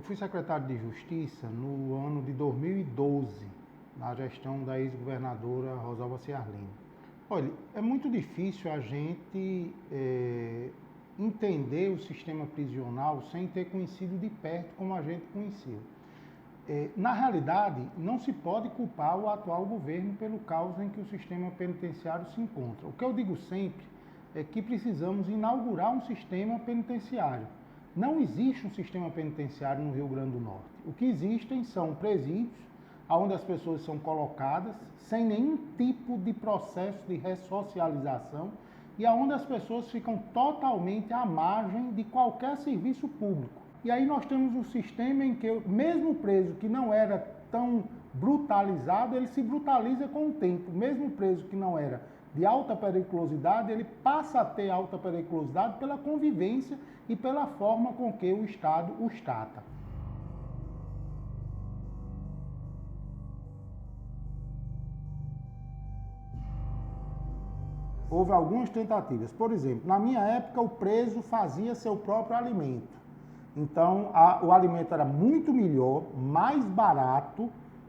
fui secretário de Justiça no ano de 2012, na gestão da ex-governadora Rosalba Ciarline. Olha, é muito difícil a gente entender o sistema prisional sem ter conhecido de perto como a gente conheceu. Na realidade, não se pode culpar o atual governo pelo caos em que o sistema penitenciário se encontra. O que eu digo sempre é que precisamos inaugurar um sistema penitenciário. Não existe um sistema penitenciário no Rio Grande do Norte. O que existem são presídios, onde as pessoas são colocadas sem nenhum tipo de processo de ressocialização e onde as pessoas ficam totalmente à margem de qualquer serviço público. E aí nós temos um sistema em que, mesmo o preso que não era tão brutalizado, ele se brutaliza com o tempo. Mesmo o preso que não era de alta periculosidade, ele passa a ter alta periculosidade pela convivência e pela forma com que o Estado os trata. Houve algumas tentativas. Por exemplo, na minha época, o preso fazia seu próprio alimento. Então, o alimento era muito melhor, mais barato.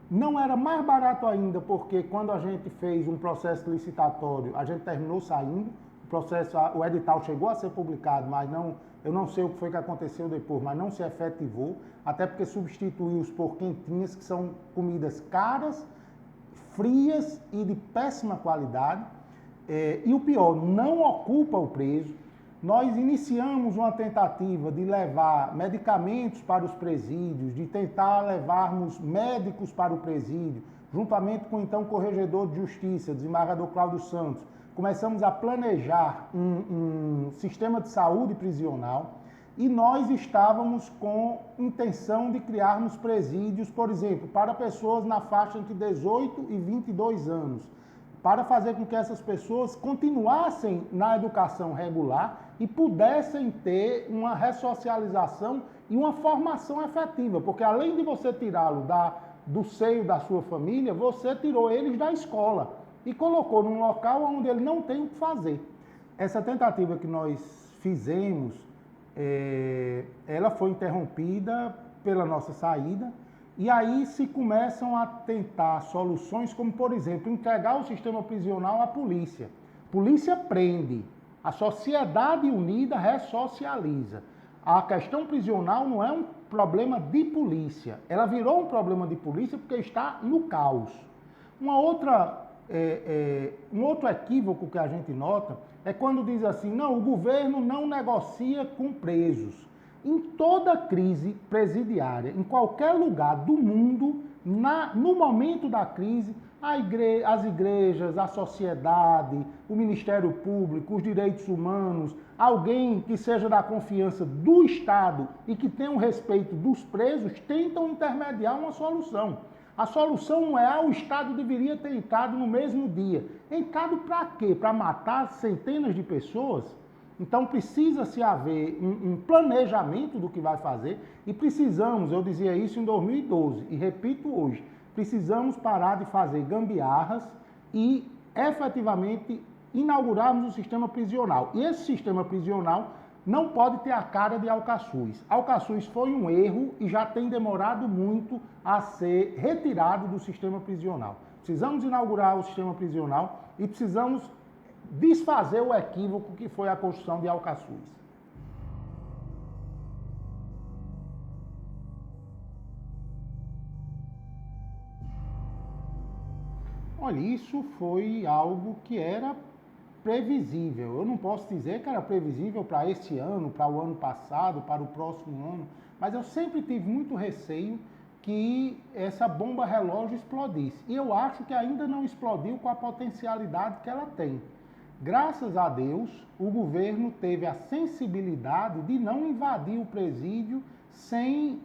Não era mais barato ainda, porque quando a gente fez um processo licitatório, a gente terminou saindo. O edital chegou a ser publicado, mas eu não sei o que foi que aconteceu depois, mas não se efetivou, até porque substituiu-os por quentinhas, que são comidas caras, frias e de péssima qualidade. E o pior, não ocupa o preso. Nós iniciamos uma tentativa de levar medicamentos para os presídios, de tentar levarmos médicos para o presídio, juntamente com então o Corregedor de Justiça, desembargador Cláudio Santos. Começamos a planejar um sistema de saúde prisional e nós estávamos com intenção de criarmos presídios, por exemplo, para pessoas na faixa entre 18 e 22 anos, para fazer com que essas pessoas continuassem na educação regular e pudessem ter uma ressocialização e uma formação efetiva, porque além de você tirá-lo do seio da sua família, você tirou eles da escola e colocou num local onde ele não tem o que fazer. Essa tentativa que nós fizemos, ela foi interrompida pela nossa saída, e aí se começam a tentar soluções como, por exemplo, entregar o sistema prisional à polícia. Polícia prende, a sociedade unida ressocializa. A questão prisional não é um problema de polícia, ela virou um problema de polícia porque está no caos. Um outro equívoco que a gente nota é quando diz assim, não, o governo não negocia com presos. Em toda crise presidiária, em qualquer lugar do mundo, no momento da crise, as igrejas, a sociedade, o Ministério Público, os direitos humanos, alguém que seja da confiança do Estado e que tenha o respeito dos presos, tentam intermediar uma solução. A solução não é, o Estado deveria ter entrado no mesmo dia. Entrado para quê? Para matar centenas de pessoas? Então precisa-se haver um planejamento do que vai fazer e precisamos, eu dizia isso em 2012 e repito hoje, precisamos parar de fazer gambiarras e efetivamente inaugurarmos o sistema prisional. E esse sistema prisional não pode ter a cara de Alcaçuz. Alcaçuz foi um erro e já tem demorado muito a ser retirado do sistema prisional. Precisamos inaugurar o sistema prisional e precisamos desfazer o equívoco que foi a construção de Alcaçuz. Olha, isso foi algo que era previsível. Eu não posso dizer que era previsível para este ano, para o ano passado, para o próximo ano, mas eu sempre tive muito receio que essa bomba relógio explodisse. E eu acho que ainda não explodiu com a potencialidade que ela tem. Graças a Deus, o governo teve a sensibilidade de não invadir o presídio sem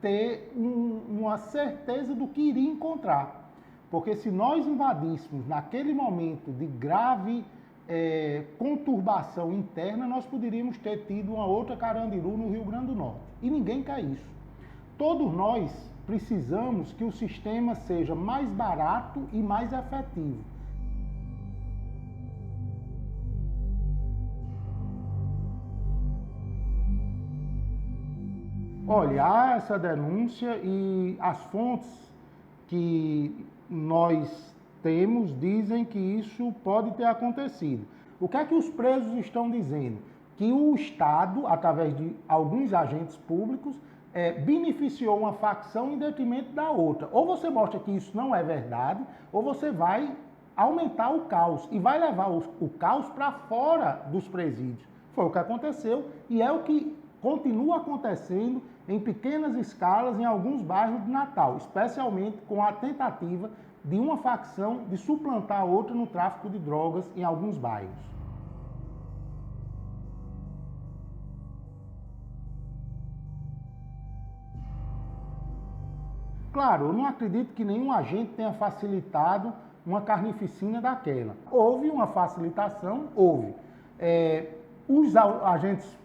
ter uma certeza do que iria encontrar. Porque se nós invadíssemos naquele momento de grave conturbação interna, nós poderíamos ter tido uma outra Carandiru no Rio Grande do Norte. E ninguém quer isso. Todos nós precisamos que o sistema seja mais barato e mais efetivo. Olha, há essa denúncia e as fontes que nós temos dizem que isso pode ter acontecido. O que é que os presos estão dizendo? Que o Estado, através de alguns agentes públicos, beneficiou uma facção em detrimento da outra. Ou você mostra que isso não é verdade, ou você vai aumentar o caos e vai levar o caos para fora dos presídios. Foi o que aconteceu e é o que continua acontecendo em pequenas escalas em alguns bairros de Natal, especialmente com a tentativa de uma facção de suplantar a outra no tráfico de drogas em alguns bairros. Claro, eu não acredito que nenhum agente tenha facilitado uma carnificina daquela. Houve uma facilitação, houve. Os agentes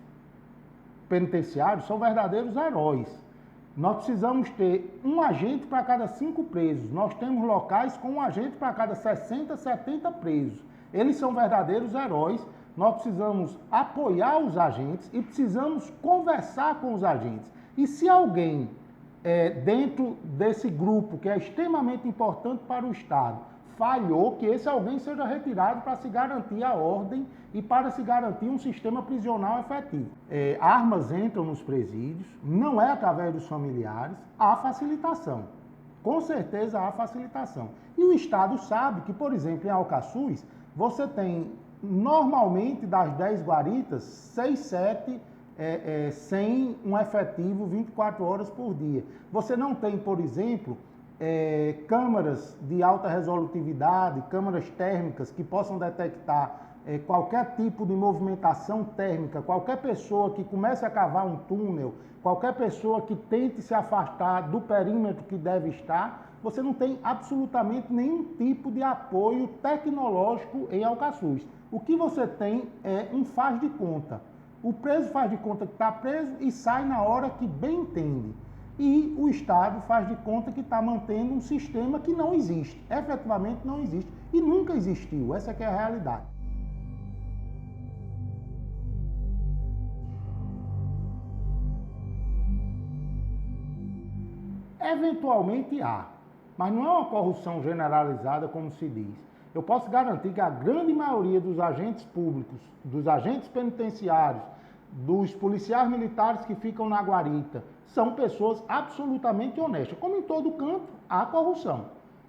penitenciários são verdadeiros heróis. Nós precisamos ter um agente para cada 5 presos. Nós temos locais com um agente para cada 60, 70 presos. Eles são verdadeiros heróis. Nós precisamos apoiar os agentes e precisamos conversar com os agentes. E se alguém dentro desse grupo, que é extremamente importante para o Estado, falhou, que esse alguém seja retirado para se garantir a ordem e para se garantir um sistema prisional efetivo. Armas entram nos presídios, não é através dos familiares, há facilitação. Com certeza há facilitação. E o Estado sabe que, por exemplo, em Alcaçuz, você tem, normalmente, das 10 guaritas, 6, 7 sem um efetivo 24 horas por dia. Você não tem, por exemplo, câmaras de alta resolutividade, câmaras térmicas que possam detectar qualquer tipo de movimentação térmica, qualquer pessoa que comece a cavar um túnel, qualquer pessoa que tente se afastar do perímetro que deve estar, você não tem absolutamente nenhum tipo de apoio tecnológico em Alcaçuz. O que você tem é um faz de conta. O preso faz de conta que está preso e sai na hora que bem entende. E o Estado faz de conta que está mantendo um sistema que não existe. Efetivamente não existe. E nunca existiu. Essa que é a realidade. Eventualmente há. Mas não é uma corrupção generalizada como se diz. Eu posso garantir que a grande maioria dos agentes públicos, dos agentes penitenciários, dos policiais militares que ficam na guarita, são pessoas absolutamente honestas. Como em todo canto, há corrupção.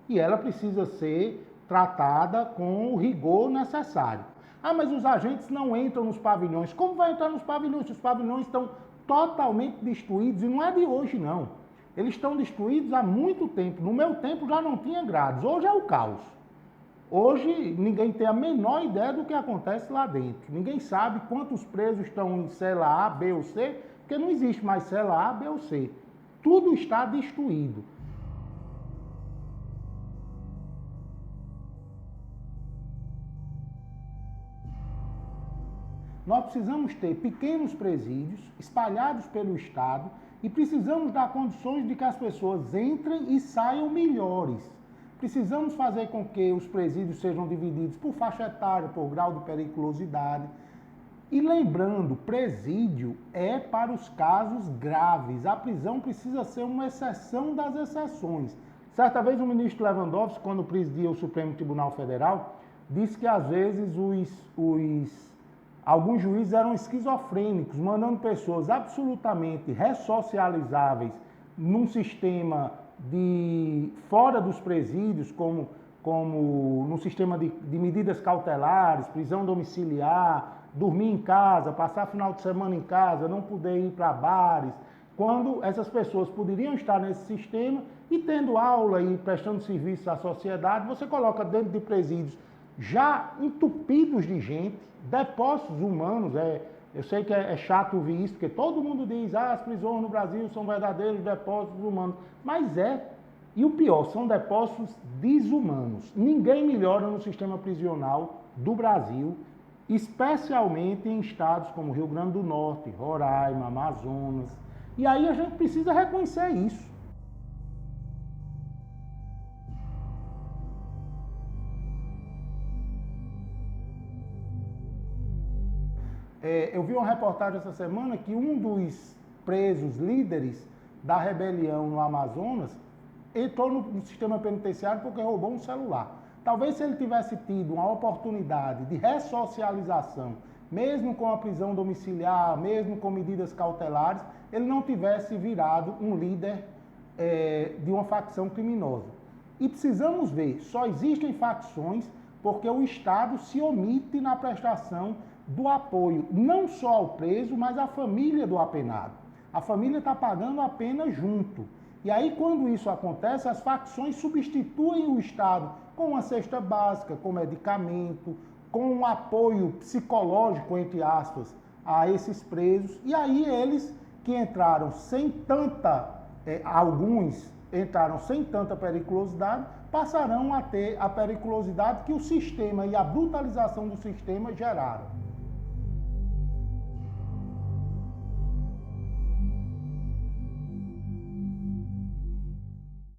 E ela precisa ser tratada com o rigor necessário. Ah, mas os agentes não entram nos pavilhões. Como vai entrar nos pavilhões? Os pavilhões estão totalmente destruídos e não é de hoje, não. Eles estão destruídos há muito tempo. No meu tempo já não tinha grades. Hoje é o caos. Hoje, ninguém tem a menor ideia do que acontece lá dentro. Ninguém sabe quantos presos estão em cela A, B ou C, porque não existe mais cela A, B ou C. Tudo está destruído. Nós precisamos ter pequenos presídios espalhados pelo Estado e precisamos dar condições de que as pessoas entrem e saiam melhores. Precisamos fazer com que os presídios sejam divididos por faixa etária, por grau de periculosidade. E lembrando, presídio é para os casos graves. A prisão precisa ser uma exceção das exceções. Certa vez o ministro Lewandowski, quando presidia o Supremo Tribunal Federal, disse que às vezes alguns juízes eram esquizofrênicos, mandando pessoas absolutamente ressocializáveis num sistema fora dos presídios, como no sistema de medidas cautelares, prisão domiciliar, dormir em casa, passar final de semana em casa, não poder ir para bares, quando essas pessoas poderiam estar nesse sistema e tendo aula e prestando serviço à sociedade, você coloca dentro de presídios já entupidos de gente, depósitos humanos. Eu sei que é chato ouvir isso, porque todo mundo diz, as prisões no Brasil são verdadeiros depósitos humanos. Mas e o pior, são depósitos desumanos. Ninguém melhora no sistema prisional do Brasil, especialmente em estados como Rio Grande do Norte, Roraima, Amazonas. E aí a gente precisa reconhecer isso. Eu vi uma reportagem essa semana que um dos presos líderes da rebelião no Amazonas entrou no sistema penitenciário porque roubou um celular. Talvez se ele tivesse tido uma oportunidade de ressocialização, mesmo com a prisão domiciliar, mesmo com medidas cautelares, ele não tivesse virado um líder de uma facção criminosa. E precisamos ver, só existem facções porque o Estado se omite na prestação do apoio, não só ao preso, mas à família do apenado. A família está pagando a pena junto. E aí, quando isso acontece, as facções substituem o Estado com uma cesta básica, com medicamento, com um apoio psicológico, entre aspas, a esses presos. E aí eles que entraram sem tanta, alguns entraram sem tanta periculosidade, passarão a ter a periculosidade que o sistema e a brutalização do sistema geraram.